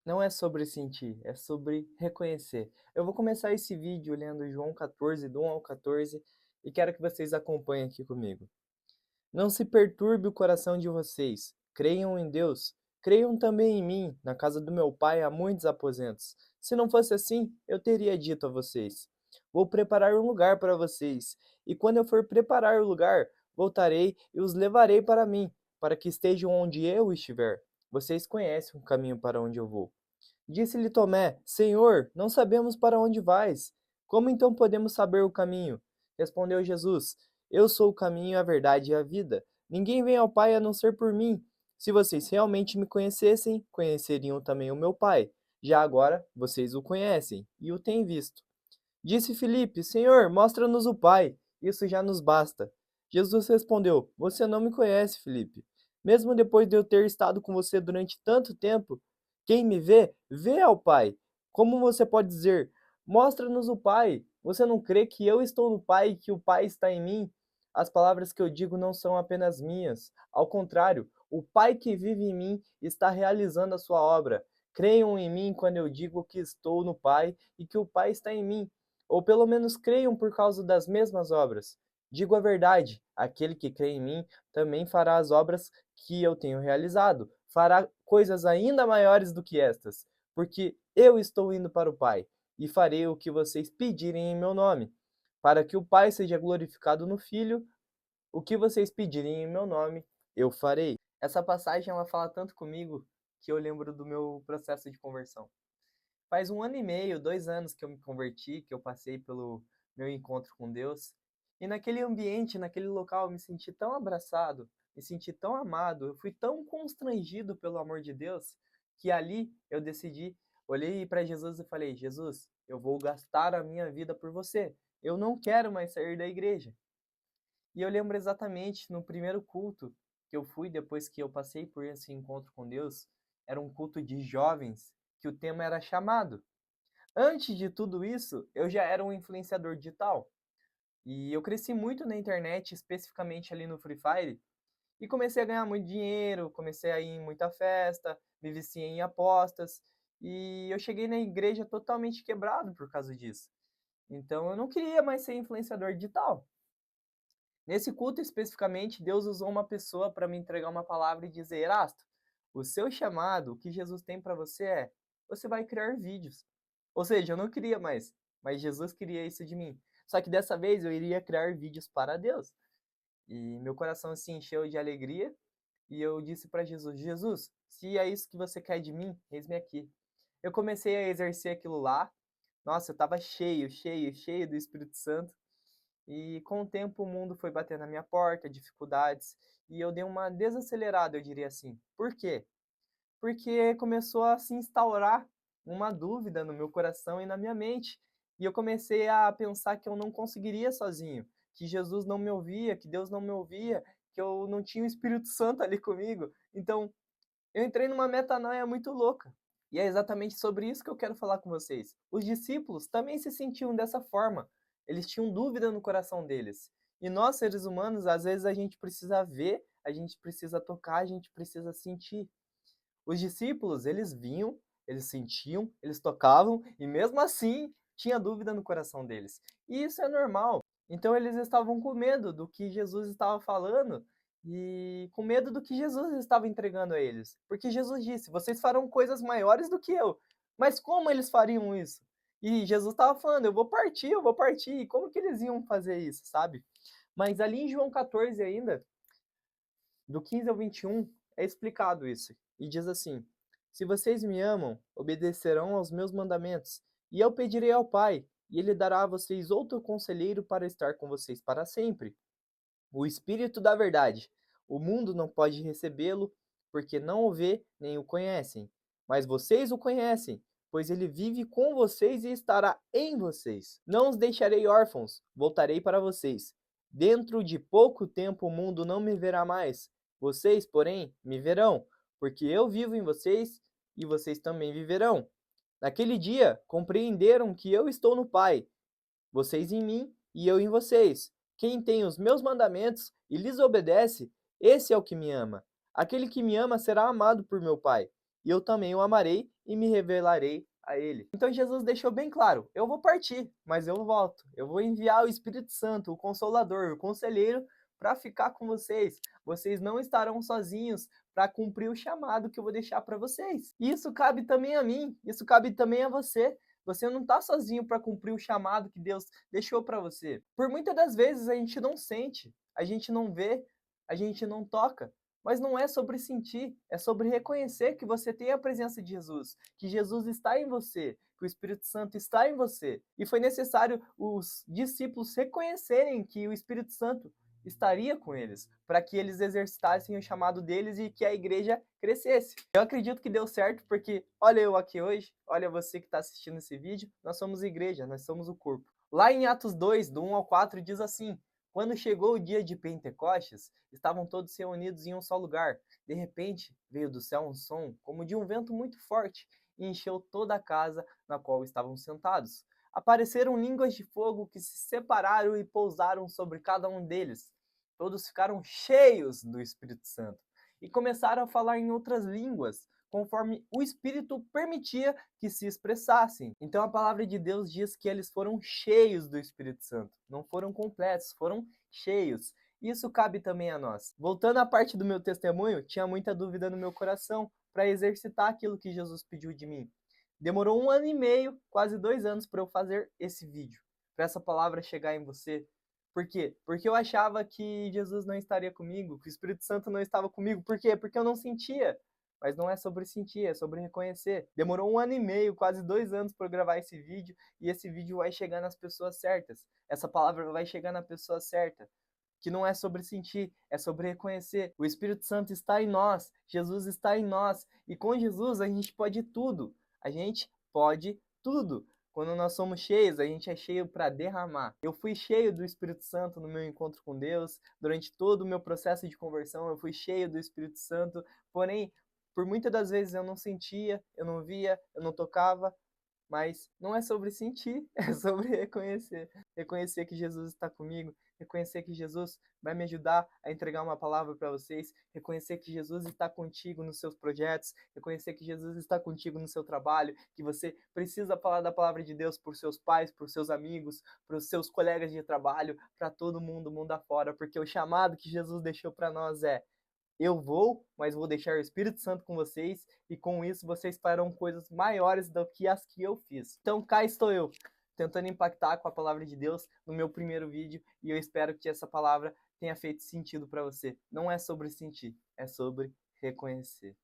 Não é sobre sentir, é sobre reconhecer. Eu vou começar esse vídeo lendo João 14, do 1 ao 14, e quero que vocês acompanhem aqui comigo. Não se perturbe o coração de vocês. Creiam em Deus. Creiam também em mim. Na casa do meu pai há muitos aposentos. Se não fosse assim, eu teria dito a vocês: Vou preparar um lugar para vocês. E quando eu for preparar o lugar, voltarei e os levarei para mim, para que estejam onde eu estiver. Vocês conhecem o caminho para onde eu vou. Disse-lhe Tomé: Senhor, não sabemos para onde vais. Como então podemos saber o caminho? Respondeu Jesus: Eu sou o caminho, a verdade e a vida. Ninguém vem ao Pai a não ser por mim. Se vocês realmente me conhecessem, conheceriam também o meu Pai. Já agora vocês o conhecem e o têm visto. Disse Filipe: Senhor, mostra-nos o Pai. Isso já nos basta. Jesus respondeu: Você não me conhece, Filipe. Mesmo depois de eu ter estado com você durante tanto tempo, quem me vê, vê ao Pai. Como você pode dizer: Mostra-nos o Pai? Você não crê que eu estou no Pai e que o Pai está em mim? As palavras que eu digo não são apenas minhas. Ao contrário, o Pai que vive em mim está realizando a sua obra. Creiam em mim quando eu digo que estou no Pai e que o Pai está em mim, ou pelo menos creiam por causa das mesmas obras. Digo a verdade: aquele que crê em mim também fará as obras que eu tenho realizado, fará coisas ainda maiores do que estas, porque eu estou indo para o Pai, e farei o que vocês pedirem em meu nome, para que o Pai seja glorificado no Filho. O que vocês pedirem em meu nome, eu farei. Essa passagem ela fala tanto comigo que eu lembro do meu processo de conversão. Faz 1 ano e meio, 2 anos que eu me converti, que eu passei pelo meu encontro com Deus. E naquele ambiente, naquele local, eu me senti tão abraçado, me senti tão amado, eu fui tão constrangido pelo amor de Deus, que ali eu decidi, olhei para Jesus e falei: Jesus, eu vou gastar a minha vida por você. Eu não quero mais sair da igreja. E eu lembro exatamente no primeiro culto que eu fui depois que eu passei por esse encontro com Deus, era um culto de jovens, que o tema era chamado. Antes de tudo isso, eu já era um influenciador digital. E eu cresci muito na internet, especificamente ali no Free Fire, e comecei a ganhar muito dinheiro, comecei a ir em muita festa, me viciei em apostas, e eu cheguei na igreja totalmente quebrado por causa disso. Então eu não queria mais ser influenciador digital. Nesse culto especificamente, Deus usou uma pessoa para me entregar uma palavra e dizer: Erasto, o seu chamado, o que Jesus tem para você é: você vai criar vídeos. Ou seja, eu não queria mais, mas Jesus queria isso de mim. Só que dessa vez eu iria criar vídeos para Deus. E meu coração se encheu de alegria e eu disse para Jesus: Jesus, se é isso que você quer de mim, eis-me aqui. Eu comecei a exercer aquilo lá. Nossa, eu estava cheio, cheio, cheio do Espírito Santo. E com o tempo o mundo foi bater na minha porta, dificuldades, e eu dei uma desacelerada, eu diria assim. Por quê? Porque começou a se instaurar uma dúvida no meu coração e na minha mente. E eu comecei a pensar que eu não conseguiria sozinho, que Jesus não me ouvia, que Deus não me ouvia, que eu não tinha o Espírito Santo ali comigo. Então, eu entrei numa metanoia muito louca. E é exatamente sobre isso que eu quero falar com vocês. Os discípulos também se sentiam dessa forma. Eles tinham dúvida no coração deles. E nós, seres humanos, às vezes a gente precisa ver, a gente precisa tocar, a gente precisa sentir. Os discípulos, eles vinham, eles sentiam, eles tocavam e mesmo assim tinha dúvida no coração deles. E isso é normal. Então eles estavam com medo do que Jesus estava falando e com medo do que Jesus estava entregando a eles. Porque Jesus disse: "Vocês farão coisas maiores do que eu". Mas como eles fariam isso? E Jesus estava falando: "Eu vou partir, eu vou partir". E como que eles iam fazer isso, sabe? Mas ali em João 14 ainda, do 15 ao 21, é explicado isso. E diz assim: Se vocês me amam, obedecerão aos meus mandamentos, e eu pedirei ao Pai, e ele dará a vocês outro conselheiro para estar com vocês para sempre. O Espírito da Verdade. O mundo não pode recebê-lo, porque não o vê nem o conhecem. Mas vocês o conhecem, pois ele vive com vocês e estará em vocês. Não os deixarei órfãos, voltarei para vocês. Dentro de pouco tempo o mundo não me verá mais. Vocês, porém, me verão, porque eu vivo em vocês e vocês também viverão. Naquele dia, compreenderam que eu estou no Pai, vocês em mim e eu em vocês. Quem tem os meus mandamentos e lhes obedece, esse é o que me ama. Aquele que me ama será amado por meu Pai, e eu também o amarei e me revelarei a ele. Então Jesus deixou bem claro: eu vou partir, mas eu volto. Eu vou enviar o Espírito Santo, o Consolador, o Conselheiro, para ficar com vocês. Vocês não estarão sozinhos para cumprir o chamado que eu vou deixar para vocês. Isso cabe também a mim, isso cabe também a você. Você não está sozinho para cumprir o chamado que Deus deixou para você. Por muitas das vezes a gente não sente, a gente não vê, a gente não toca. Mas não é sobre sentir, é sobre reconhecer que você tem a presença de Jesus, que Jesus está em você, que o Espírito Santo está em você. E foi necessário os discípulos reconhecerem que o Espírito Santo estaria com eles, para que eles exercitassem o chamado deles e que a igreja crescesse. Eu acredito que deu certo, porque olha eu aqui hoje, olha você que está assistindo esse vídeo, nós somos igreja, nós somos o corpo. Lá em Atos 2, do 1 ao 4, diz assim: quando chegou o dia de Pentecostes, estavam todos reunidos em um só lugar. De repente, veio do céu um som, como de um vento muito forte, e encheu toda a casa na qual estavam sentados. Apareceram línguas de fogo que se separaram e pousaram sobre cada um deles. Todos ficaram cheios do Espírito Santo e começaram a falar em outras línguas, conforme o Espírito permitia que se expressassem. Então a palavra de Deus diz que eles foram cheios do Espírito Santo. Não foram completos, foram cheios. Isso cabe também a nós. Voltando à parte do meu testemunho, tinha muita dúvida no meu coração para exercitar aquilo que Jesus pediu de mim. Demorou 1 ano e meio, quase 2 anos, para eu fazer esse vídeo, para essa palavra chegar em você. Por quê? Porque eu achava que Jesus não estaria comigo, que o Espírito Santo não estava comigo. Por quê? Porque eu não sentia. Mas não é sobre sentir, é sobre reconhecer. Demorou 1 ano e meio, quase 2 anos para eu gravar esse vídeo, e esse vídeo vai chegar nas pessoas certas. Essa palavra vai chegar na pessoa certa. Que não é sobre sentir, é sobre reconhecer. O Espírito Santo está em nós, Jesus está em nós, e com Jesus a gente pode tudo. A gente pode tudo. Quando nós somos cheios, a gente é cheio para derramar. Eu fui cheio do Espírito Santo no meu encontro com Deus, durante todo o meu processo de conversão, eu fui cheio do Espírito Santo, porém, por muitas das vezes eu não sentia, eu não via, eu não tocava, mas não é sobre sentir, é sobre reconhecer. Reconhecer que Jesus está comigo, reconhecer que Jesus vai me ajudar a entregar uma palavra para vocês, reconhecer que Jesus está contigo nos seus projetos, reconhecer que Jesus está contigo no seu trabalho, que você precisa falar da palavra de Deus para os seus pais, para os seus amigos, para os seus colegas de trabalho, para todo mundo, mundo afora, porque o chamado que Jesus deixou para nós é: eu vou, mas vou deixar o Espírito Santo com vocês, e com isso vocês farão coisas maiores do que as que eu fiz. Então cá estou eu, tentando impactar com a palavra de Deus no meu primeiro vídeo, e eu espero que essa palavra tenha feito sentido para você. Não é sobre sentir, é sobre reconhecer.